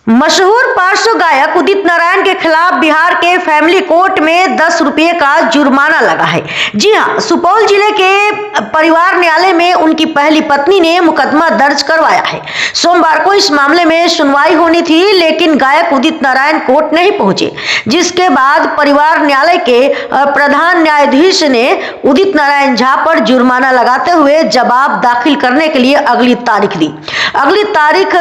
मशहूर पार्श्व गायक उदित नारायण के खिलाफ बिहार के फैमिली कोर्ट में 10 रुपये का जुर्माना लगा है। जी हां, सुपौल जिले के परिवार न्यायालय में उनकी पहली पत्नी ने मुकदमा दर्ज करवाया है। सोमवार को इस मामले में सुनवाई होनी थी, लेकिन गायक उदित नारायण कोर्ट नहीं पहुंचे, जिसके बाद परिवार न्यायालय के प्रधान न्यायाधीश ने उदित नारायण झा पर जुर्माना लगाते हुए जवाब दाखिल करने के लिए अगली तारीख दी। अगली तारीख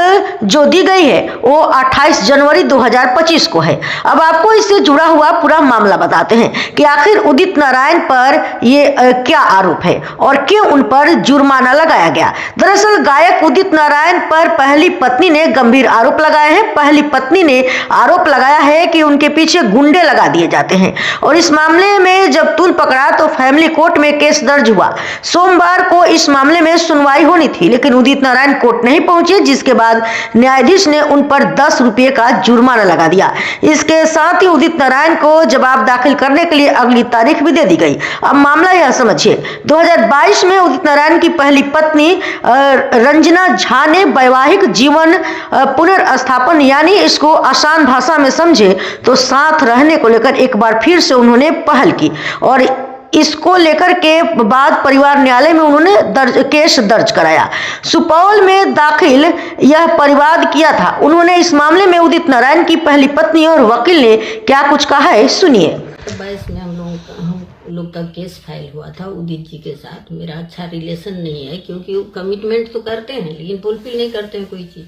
जो दी गई है वो 28 जनवरी 2025 को है। अब आपको इससे जुड़ा हुआ पूरा मामला बताते हैं कि आखिर उदित नारायण पर ये क्या आरोप है और क्यों उन पर जुर्माना लगाया गया। दरअसल गायक उदित नारायण पर पहली पत्नी ने गंभीर आरोप लगाए हैं। पहली पत्नी ने आरोप लगाया है कि उनके पीछे गुंडे लगा दिए जाते हैं और इस मामले में जब तूल पकड़ा तो फैमिली कोर्ट में केस दर्ज हुआ। सोमवार को इस मामले में सुनवाई होनी थी, लेकिन उदित नारायण कोर्ट नहीं पहुंचे, जिसके बाद न्यायाधीश ने उन पर 10 रुपये का जुर्माना लगा दिया। इसके साथ ही उदित नारायण को जवाब दाखिल करने के लिए अगली तारीख भी दे दी गई। अब मामला यह समझिए, 2022 में उदित नारायण की पहली पत्नी रंजना झा ने वैवाहिक जीवन पुनर्स्थापन, यानी इसको आसान भाषा में समझे तो साथ रहने को लेकर एक बार फिर से उन्होंने पहल की और इसको लेकर के बाद परिवार न्यायालय में उन्होंने केस दर्ज कराया। सुपौल में दाखिल यह परिवाद किया था। उन्होंने इस मामले में उदित नारायण की पहली पत्नी और वकील ने क्या कुछ कहा है, सुनिए। 22 में हम लोग का केस फाइल हुआ था उदित जी के साथ। मेरा अच्छा रिलेशन नहीं है, क्योंकि वो कमिटमेंट तो करते हैं लेकिन फुलफिल नहीं करते हैं कोई चीज़।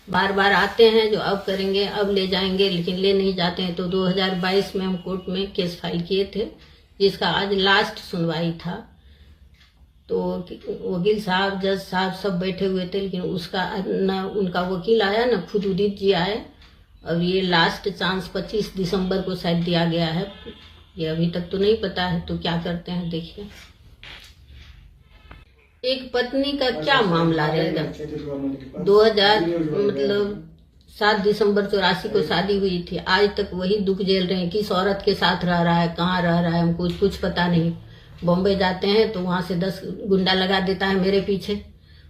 बार बार आते हैं जो अब करेंगे, अब ले जाएंगे, लेकिन ले नहीं जाते हैं। तो 2022 में हम कोर्ट में केस फाइल किए थे, जिसका आज लास्ट सुनवाई था। तो वकील साहब, जज साहब सब बैठे हुए थे, लेकिन उसका न उनका वकील आया न खुद उदित जी आए। अब ये लास्ट चांस 25 दिसंबर को शायद दिया गया है। ये अभी तक तो नहीं पता है, तो क्या करते हैं देखिए। एक पत्नी का क्या मामला रहेगा। 7 दिसंबर 84 को शादी हुई थी, आज तक वही दुख झेल रहे हैं। किस औरत के साथ रह रहा है, कहाँ रह रहा है, हमको कुछ पता नहीं। बॉम्बे जाते हैं तो वहाँ से 10 गुंडा लगा देता है मेरे पीछे,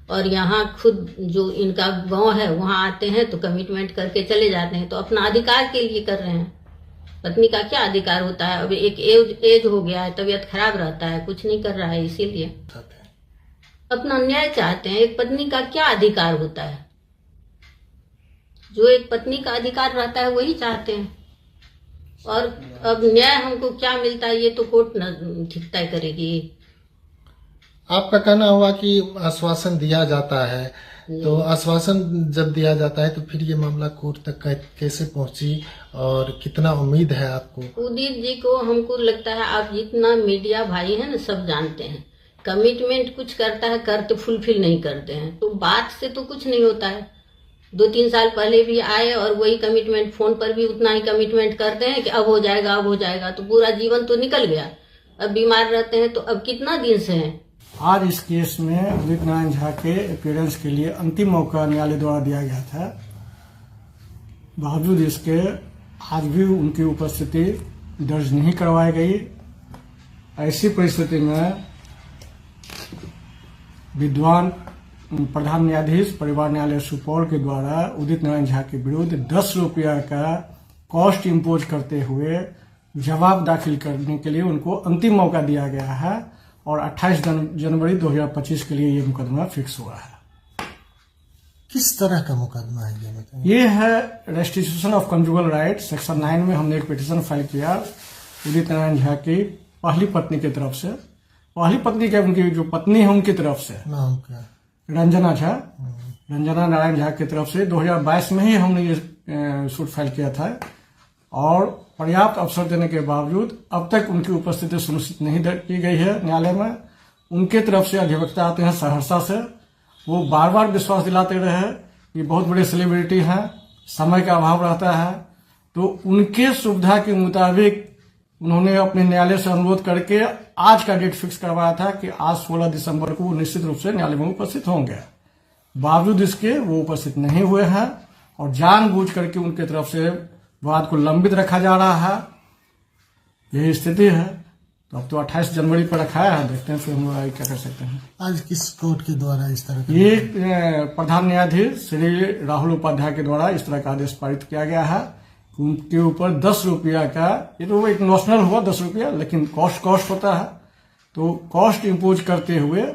और यहाँ खुद जो इनका गांव है वहाँ आते हैं तो कमिटमेंट करके चले जाते हैं। तो अपना अधिकार के लिए कर रहे हैं। पत्नी का क्या अधिकार होता है। अब एक एज हो गया है, तबीयत खराब रहता है, कुछ नहीं कर रहा है, इसीलिए अपना न्याय चाहते हैं। एक पत्नी का क्या अधिकार होता है, जो एक पत्नी का अधिकार रहता है वही चाहते हैं। और अब न्याय हमको क्या मिलता है ये तो कोर्ट न ठीक तय करेगी। आपका कहना हुआ कि आश्वासन दिया जाता है, तो आश्वासन जब दिया जाता है तो फिर ये मामला कोर्ट तक कैसे पहुंची और कितना उम्मीद है आपको। उदित जी को हमको लगता है, आप जितना मीडिया भाई है ना सब जानते हैं, कमिटमेंट कुछ करता है, करते फुलफिल नहीं करते हैं। तो बात से तो कुछ नहीं होता है। 2-3 साल पहले भी आए और वही कमिटमेंट, फोन पर भी उतना ही कमिटमेंट करते हैं कि अब हो जाएगा, अब हो जाएगा। तो पूरा जीवन तो निकल गया। अब बीमार रहते हैं तो अब कितना दिन से हैं। आज इस केस में उदित नारायण झा के अपीयरेंस के लिए अंतिम मौका न्यायालय द्वारा दिया गया था। बावजूद इसके आज भी उनकी उपस्थिति दर्ज नहीं करवाई गई। ऐसी परिस्थिति में विद्वान प्रधान न्यायाधीश परिवार न्यायालय सुपौल के द्वारा उदित नारायण झा के विरुद्ध 10 रुपया का कॉस्ट इम्पोज करते हुए जवाब दाखिल करने के लिए उनको अंतिम मौका दिया गया है और 28 जनवरी 2025 के लिए ये मुकदमा फिक्स हुआ है। किस तरह का मुकदमा है ये बताइए। ये है restitution of conjugal right. Section 9 में हमने एक पिटीशन फाइल किया उदित नारायण झा की पहली पत्नी की तरफ से। पहली पत्नी क्या, उनकी जो पत्नी है उनकी तरफ से, नाम क्या, रंजना झा, रंजना नारायण झा की तरफ से 2022 में ही हमने ये सूट फाइल किया था। और पर्याप्त अवसर देने के बावजूद अब तक उनकी उपस्थिति सुनिश्चित नहीं की गई है न्यायालय में। उनके तरफ से अधिवक्ता आते हैं सहरसा से, वो बार बार विश्वास दिलाते रहे कि बहुत बड़े सेलिब्रिटी हैं, समय का अभाव रहता है। तो उनके सुविधा के मुताबिक उन्होंने अपने न्यायालय से अनुरोध करके आज का डेट फिक्स करवाया था कि आज 16 दिसंबर को वो निश्चित रूप से न्यायालय में उपस्थित होंगे। बावजूद इसके वो उपस्थित नहीं हुए हैं और जानबूझ करके उनके तरफ से वाद को लंबित रखा जा रहा है। यही स्थिति है। तो अब तो 28 जनवरी पर रखा है, देखते हैं फिर हम लोग आगे क्या कर सकते हैं। आज किस कोर्ट के द्वारा इस तरह का ये प्रधान न्यायाधीश श्री राहुल उपाध्याय के द्वारा इस तरह का आदेश पारित किया गया है। उनके ऊपर 10 रुपया का, ये तो एक नॉशनल हुआ 10 रुपया, लेकिन कॉस्ट होता है, तो कॉस्ट इम्पोज करते हुए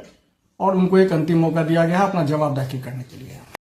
और उनको एक अंतिम मौका दिया गया है अपना जवाब दाखिल करने के लिए।